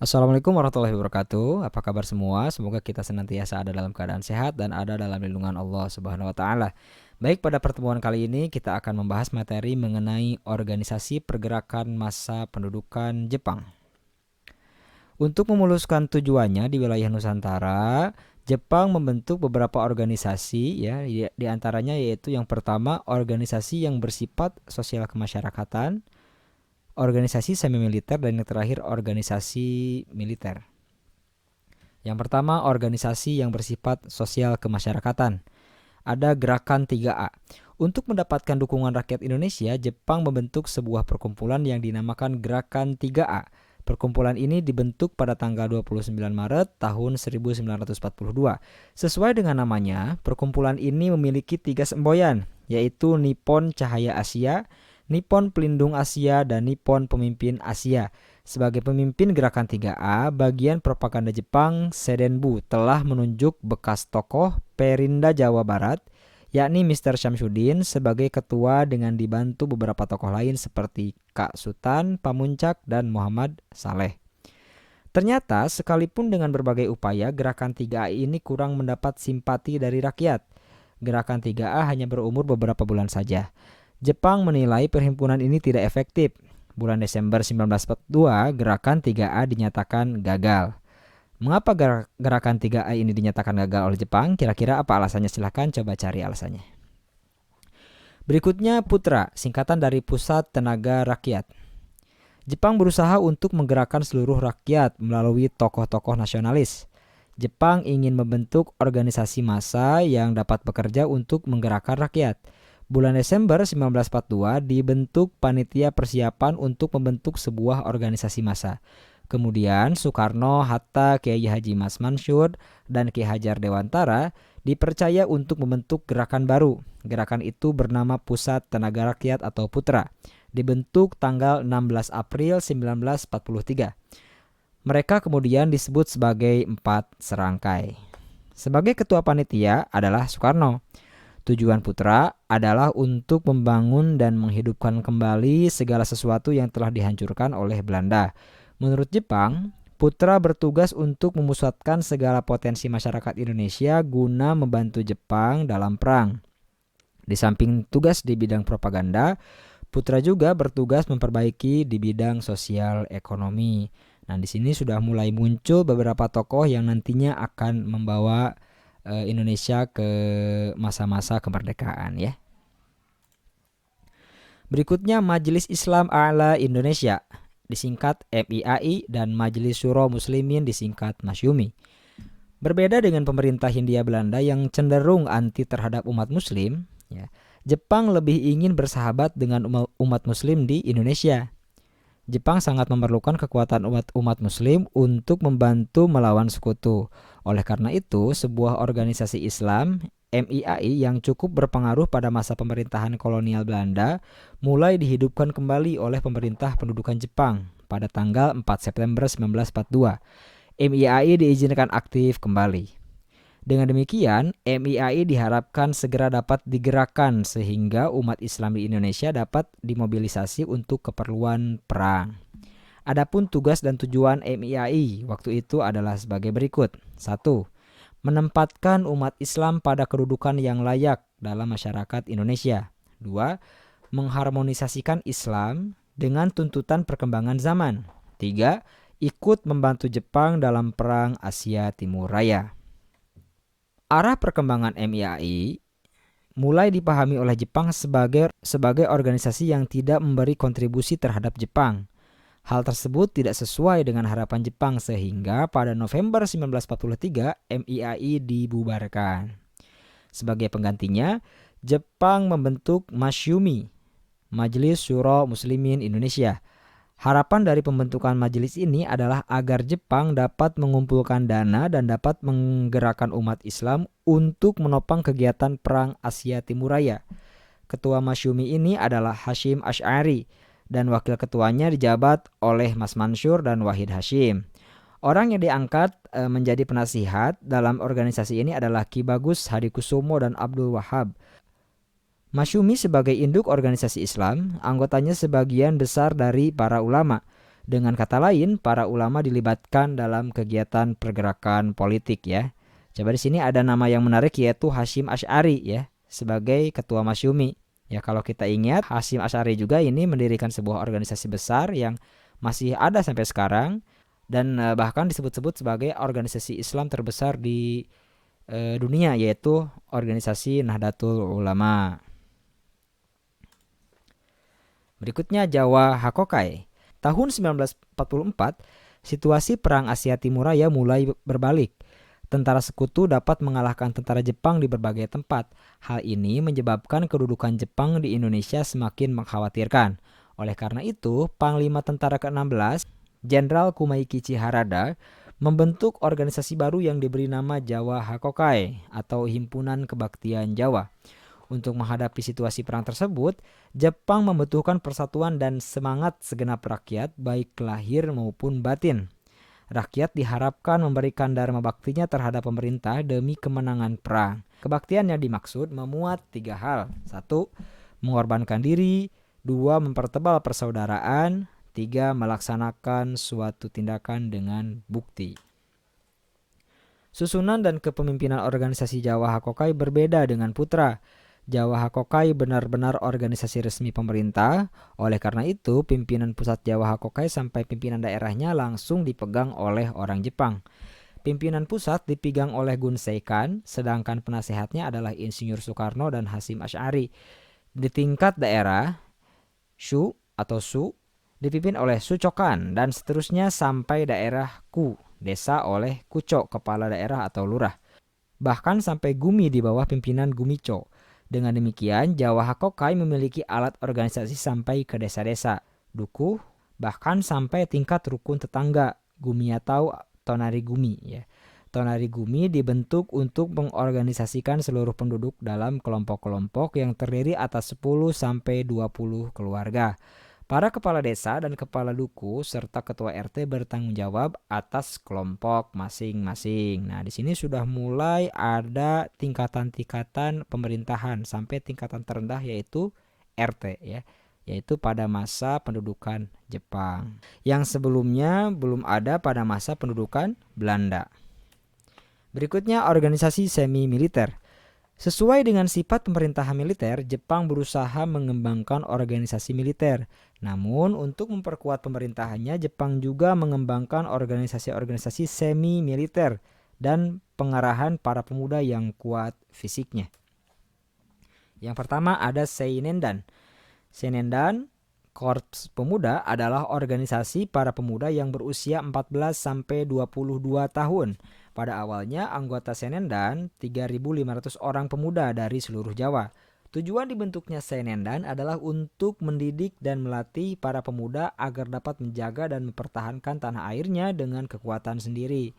Assalamualaikum warahmatullahi wabarakatuh. Apa kabar semua? Semoga kita senantiasa ada dalam keadaan sehat dan ada dalam lindungan Allah Subhanahu wa taala. Baik, pada pertemuan kali ini kita akan membahas materi mengenai organisasi pergerakan massa pendudukan Jepang. Untuk memuluskan tujuannya di wilayah Nusantara, Jepang membentuk beberapa organisasi ya, di antaranya yaitu yang pertama organisasi yang bersifat sosial kemasyarakatan, organisasi semi militer, dan yang terakhir organisasi militer. Yang pertama, organisasi yang bersifat sosial kemasyarakatan. Ada Gerakan 3A. Untuk mendapatkan dukungan rakyat Indonesia, Jepang membentuk sebuah perkumpulan yang dinamakan Gerakan 3A. Perkumpulan ini dibentuk pada tanggal 29 Maret tahun 1942. Sesuai dengan namanya, perkumpulan ini memiliki 3 semboyan, yaitu Nippon Cahaya Asia, Nippon Pelindung Asia, dan Nippon Pemimpin Asia. Sebagai pemimpin Gerakan 3A, bagian propaganda Jepang, Sedenbu, telah menunjuk bekas tokoh Perinda Jawa Barat, yakni Mr. Syamsuddin, sebagai ketua dengan dibantu beberapa tokoh lain seperti Kak Sutan, Pamuncak, dan Muhammad Saleh. Ternyata, sekalipun dengan berbagai upaya, Gerakan 3A ini kurang mendapat simpati dari rakyat. Gerakan 3A hanya berumur beberapa bulan saja. Jepang menilai perhimpunan ini tidak efektif. Bulan Desember 1942, Gerakan 3A dinyatakan gagal. Mengapa Gerakan 3A ini dinyatakan gagal oleh Jepang? Kira-kira apa alasannya? Silahkan coba cari alasannya. Berikutnya Putra, singkatan dari Pusat Tenaga Rakyat. Jepang berusaha untuk menggerakkan seluruh rakyat melalui tokoh-tokoh nasionalis. Jepang ingin membentuk organisasi massa yang dapat bekerja untuk menggerakkan rakyat. Bulan Desember 1942 dibentuk panitia persiapan untuk membentuk sebuah organisasi massa. Kemudian Soekarno, Hatta, Kiai Haji Mas Mansur, dan Ki Hajar Dewantara dipercaya untuk membentuk gerakan baru. Gerakan itu bernama Pusat Tenaga Rakyat atau Putra. Dibentuk tanggal 16 April 1943. Mereka kemudian disebut sebagai 4 serangkai. Sebagai ketua panitia adalah Soekarno. Tujuan Putra adalah untuk membangun dan menghidupkan kembali segala sesuatu yang telah dihancurkan oleh Belanda. Menurut Jepang, Putra bertugas untuk memusatkan segala potensi masyarakat Indonesia guna membantu Jepang dalam perang. Di samping tugas di bidang propaganda, Putra juga bertugas memperbaiki di bidang sosial ekonomi. Nah, di sini sudah mulai muncul beberapa tokoh yang nantinya akan membawa Indonesia ke masa-masa kemerdekaan ya. Berikutnya Majelis Islam A'la Indonesia, disingkat MIAI, dan Majelis Syuro Muslimin, disingkat Masyumi. Berbeda dengan pemerintah Hindia Belanda yang cenderung anti terhadap umat muslim, ya, Jepang lebih ingin bersahabat dengan umat muslim di Indonesia. Jepang sangat memerlukan kekuatan umat muslim untuk membantu melawan sekutu. Oleh karena itu, sebuah organisasi Islam, MIAI, yang cukup berpengaruh pada masa pemerintahan kolonial Belanda mulai dihidupkan kembali oleh pemerintah pendudukan Jepang pada tanggal 4 September 1942. MIAI diizinkan aktif kembali. Dengan demikian, MIAI diharapkan segera dapat digerakkan sehingga umat Islam di Indonesia dapat dimobilisasi untuk keperluan perang. Adapun tugas dan tujuan MIAI waktu itu adalah sebagai berikut. 1. Menempatkan umat Islam pada kedudukan yang layak dalam masyarakat Indonesia. 2. Mengharmonisasikan Islam dengan tuntutan perkembangan zaman. 3. Ikut membantu Jepang dalam Perang Asia Timur Raya. Arah perkembangan MIAI mulai dipahami oleh Jepang sebagai organisasi yang tidak memberi kontribusi terhadap Jepang. Hal tersebut tidak sesuai dengan harapan Jepang sehingga pada November 1943 MIAI dibubarkan. Sebagai penggantinya, Jepang membentuk Masyumi, Majelis Syuro Muslimin Indonesia. Harapan dari pembentukan majelis ini adalah agar Jepang dapat mengumpulkan dana dan dapat menggerakkan umat Islam untuk menopang kegiatan Perang Asia Timur Raya. Ketua Masyumi ini adalah Hashim Asy'ari dan wakil ketuanya dijabat oleh Mas Mansur dan Wahid Hashim. Orang yang diangkat menjadi penasihat dalam organisasi ini adalah Ki Bagus Hadikusumo dan Abdul Wahab. Masyumi sebagai induk organisasi Islam, anggotanya sebagian besar dari para ulama. Dengan kata lain, para ulama dilibatkan dalam kegiatan pergerakan politik ya. Coba di sini ada nama yang menarik yaitu Hasyim Asy'ari ya sebagai ketua Masyumi. Ya, kalau kita ingat Hasyim Asy'ari juga ini mendirikan sebuah organisasi besar yang masih ada sampai sekarang dan bahkan disebut-sebut sebagai organisasi Islam terbesar di dunia, yaitu organisasi Nahdlatul Ulama. Berikutnya Jawa Hakokai. Tahun 1944, situasi perang Asia Timur Raya mulai berbalik. Tentara sekutu dapat mengalahkan tentara Jepang di berbagai tempat. Hal ini menyebabkan kedudukan Jepang di Indonesia semakin mengkhawatirkan. Oleh karena itu, Panglima Tentara ke-16, Jenderal Kumaikichi Harada, membentuk organisasi baru yang diberi nama Jawa Hakokai atau Himpunan Kebaktian Jawa. Untuk menghadapi situasi perang tersebut, Jepang membutuhkan persatuan dan semangat segenap rakyat, baik lahir maupun batin. Rakyat diharapkan memberikan dharma baktinya terhadap pemerintah demi kemenangan perang. Kebaktian yang dimaksud memuat 3 hal. 1. Mengorbankan diri. 2. Mempertebal persaudaraan. 3. Melaksanakan suatu tindakan dengan bukti. Susunan dan kepemimpinan organisasi Jawa Hakokai berbeda dengan Putra. Jawa Hakokai benar-benar organisasi resmi pemerintah. Oleh karena itu, pimpinan pusat Jawa Hakokai sampai pimpinan daerahnya langsung dipegang oleh orang Jepang. Pimpinan pusat dipegang oleh Gun Seikan, sedangkan penasehatnya adalah Insinyur Soekarno dan Hasyim Asy'ari. Di tingkat daerah, Shu atau Su dipimpin oleh Sucokan dan seterusnya sampai daerah Ku, desa oleh Kuco, kepala daerah atau lurah. Bahkan sampai Gumi di bawah pimpinan Gumicho. Dengan demikian, Jawa Hakokai memiliki alat organisasi sampai ke desa-desa, dukuh, bahkan sampai tingkat rukun tetangga, Gumi atau Tonari Gumi ya. Tonari Gumi dibentuk untuk mengorganisasikan seluruh penduduk dalam kelompok-kelompok yang terdiri atas 10 sampai 20 keluarga. Para kepala desa dan kepala duku serta ketua RT bertanggung jawab atas kelompok masing-masing. Nah, di sini sudah mulai ada tingkatan-tingkatan pemerintahan sampai tingkatan terendah yaitu RT ya, yaitu pada masa pendudukan Jepang. Yang sebelumnya belum ada pada masa pendudukan Belanda. Berikutnya organisasi semi militer. Sesuai dengan sifat pemerintahan militer, Jepang berusaha mengembangkan organisasi militer. Namun, untuk memperkuat pemerintahannya, Jepang juga mengembangkan organisasi-organisasi semi-militer dan pengarahan para pemuda yang kuat fisiknya. Yang pertama ada Seinendan. Seinendan, Korps Pemuda, adalah organisasi para pemuda yang berusia 14 sampai 22 tahun. Pada awalnya anggota Seinendan 3.500 orang pemuda dari seluruh Jawa. Tujuan dibentuknya Seinendan adalah untuk mendidik dan melatih para pemuda agar dapat menjaga dan mempertahankan tanah airnya dengan kekuatan sendiri.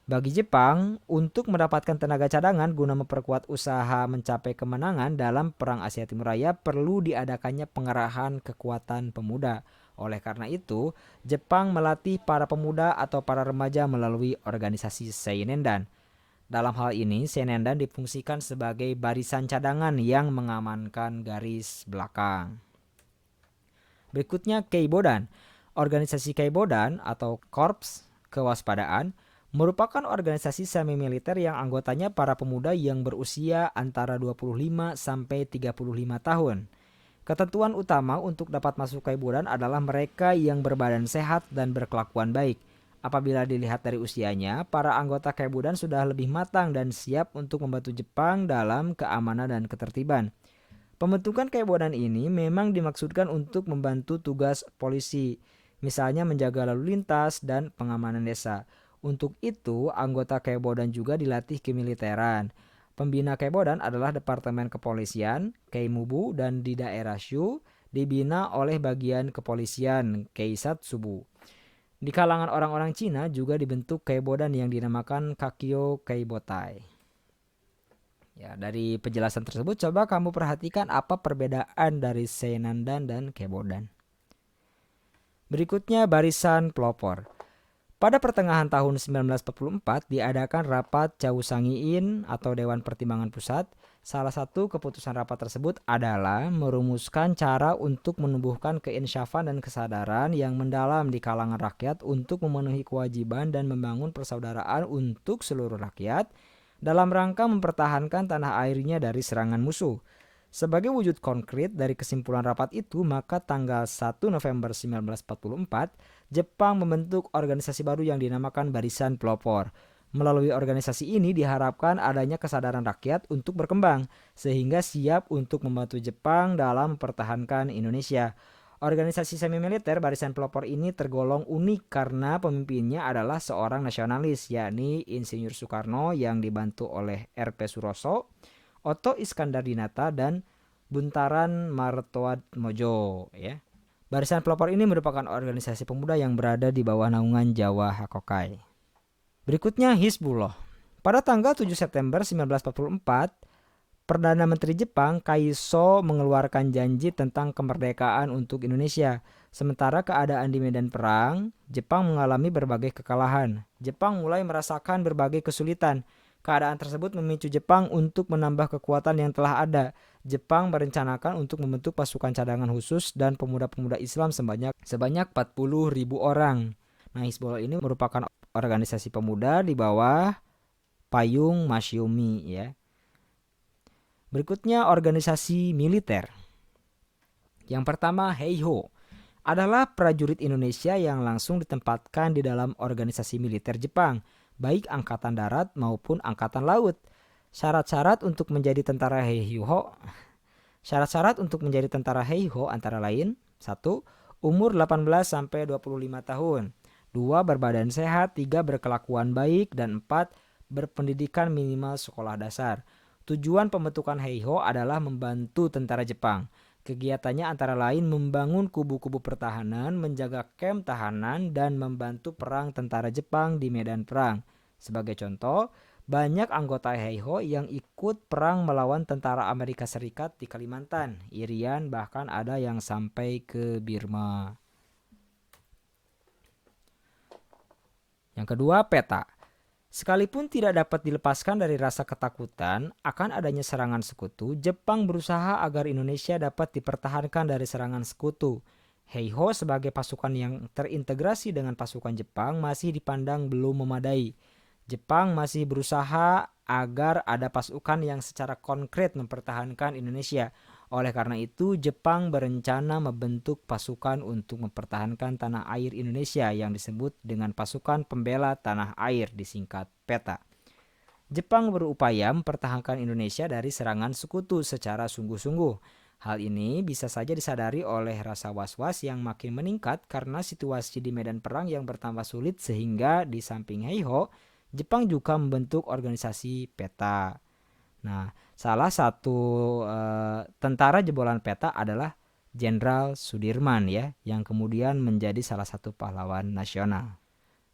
Bagi Jepang, untuk mendapatkan tenaga cadangan guna memperkuat usaha mencapai kemenangan dalam Perang Asia Timur Raya perlu diadakannya pengerahan kekuatan pemuda. Oleh karena itu, Jepang melatih para pemuda atau para remaja melalui organisasi Seinendan. Dalam hal ini, Seinendan difungsikan sebagai barisan cadangan yang mengamankan garis belakang. Berikutnya Keibodan. Organisasi Keibodan atau Korps Kewaspadaan merupakan organisasi semi-militer yang anggotanya para pemuda yang berusia antara 25 sampai 35 tahun. Ketentuan utama untuk dapat masuk Keibodan adalah mereka yang berbadan sehat dan berkelakuan baik. Apabila dilihat dari usianya, para anggota Keibodan sudah lebih matang dan siap untuk membantu Jepang dalam keamanan dan ketertiban. Pembentukan Keibodan ini memang dimaksudkan untuk membantu tugas polisi, misalnya menjaga lalu lintas dan pengamanan desa. Untuk itu, anggota Keibodan juga dilatih kemiliteran. Pembina Keibodan adalah Departemen Kepolisian, Keimubu, dan di daerah Shu dibina oleh bagian kepolisian, Keisatsubu. Di kalangan orang-orang Cina juga dibentuk Keibodan yang dinamakan Kakyo Keibotai. Ya, dari penjelasan tersebut coba kamu perhatikan apa perbedaan dari Seinendan dan Keibodan. Berikutnya barisan pelopor. Pada pertengahan tahun 1944 diadakan rapat Causangiin atau Dewan Pertimbangan Pusat. Salah satu keputusan rapat tersebut adalah merumuskan cara untuk menumbuhkan keinsyafan dan kesadaran yang mendalam di kalangan rakyat untuk memenuhi kewajiban dan membangun persaudaraan untuk seluruh rakyat dalam rangka mempertahankan tanah airnya dari serangan musuh. Sebagai wujud konkret dari kesimpulan rapat itu, maka tanggal 1 November 1944, Jepang membentuk organisasi baru yang dinamakan Barisan Pelopor. Melalui organisasi ini diharapkan adanya kesadaran rakyat untuk berkembang, sehingga siap untuk membantu Jepang dalam mempertahankan Indonesia. Organisasi semi-militer Barisan Pelopor ini tergolong unik karena pemimpinnya adalah seorang nasionalis, yakni Insinyur Soekarno yang dibantu oleh R.P. Suroso, Oto Iskandar-Dinata, dan Buntaran Martoatmojo. Ya. Barisan Pelopor ini merupakan organisasi pemuda yang berada di bawah naungan Jawa Hakokai. Berikutnya Hizbullah. Pada tanggal 7 September 1944, Perdana Menteri Jepang Kaiso mengeluarkan janji tentang kemerdekaan untuk Indonesia. Sementara keadaan di medan perang, Jepang mengalami berbagai kekalahan. Jepang mulai merasakan berbagai kesulitan. Keadaan tersebut memicu Jepang untuk menambah kekuatan yang telah ada. Jepang merencanakan untuk membentuk pasukan cadangan khusus dan pemuda-pemuda Islam sebanyak 40.000 orang. Nah, Hizbullah ini merupakan organisasi pemuda di bawah payung Masyumi, ya. Berikutnya organisasi militer. Yang pertama, Heiho adalah prajurit Indonesia yang langsung ditempatkan di dalam organisasi militer Jepang, baik angkatan darat maupun angkatan laut. Syarat-syarat untuk menjadi tentara Heiho. Syarat-syarat untuk menjadi tentara Heiho antara lain: 1. Umur 18 sampai 25 tahun. 2. Berbadan sehat. 3. Berkelakuan baik. Dan 4. Berpendidikan minimal sekolah dasar. Tujuan pembentukan Heiho adalah membantu tentara Jepang. Kegiatannya antara lain membangun kubu-kubu pertahanan, menjaga kamp tahanan, dan membantu perang tentara Jepang di medan perang. Sebagai contoh, banyak anggota Heiho yang ikut perang melawan tentara Amerika Serikat di Kalimantan, Irian, bahkan ada yang sampai ke Birma. Yang kedua, peta. Sekalipun tidak dapat dilepaskan dari rasa ketakutan akan adanya serangan sekutu, Jepang berusaha agar Indonesia dapat dipertahankan dari serangan sekutu. Heiho sebagai pasukan yang terintegrasi dengan pasukan Jepang masih dipandang belum memadai. Jepang masih berusaha agar ada pasukan yang secara konkret mempertahankan Indonesia. Oleh karena itu, Jepang berencana membentuk pasukan untuk mempertahankan tanah air Indonesia yang disebut dengan Pasukan Pembela Tanah Air, disingkat PETA. Jepang berupaya mempertahankan Indonesia dari serangan sekutu secara sungguh-sungguh. Hal ini bisa saja disadari oleh rasa was-was yang makin meningkat karena situasi di medan perang yang bertambah sulit, sehingga di samping Heiho, Jepang juga membentuk organisasi PETA. Nah, salah satu tentara jebolan PETA adalah Jenderal Sudirman, ya, yang kemudian menjadi salah satu pahlawan nasional.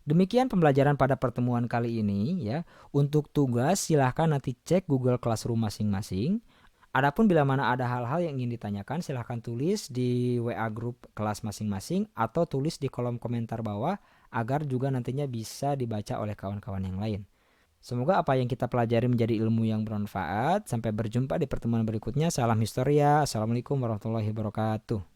Demikian pembelajaran pada pertemuan kali ini, ya. Untuk tugas silahkan nanti cek Google Classroom masing-masing. Adapun bila mana ada hal-hal yang ingin ditanyakan, silahkan tulis di WA grup kelas masing-masing atau tulis di kolom komentar bawah agar juga nantinya bisa dibaca oleh kawan-kawan yang lain. Semoga apa yang kita pelajari menjadi ilmu yang bermanfaat. Sampai berjumpa di pertemuan berikutnya. Salam Historia. Assalamualaikum warahmatullahi wabarakatuh.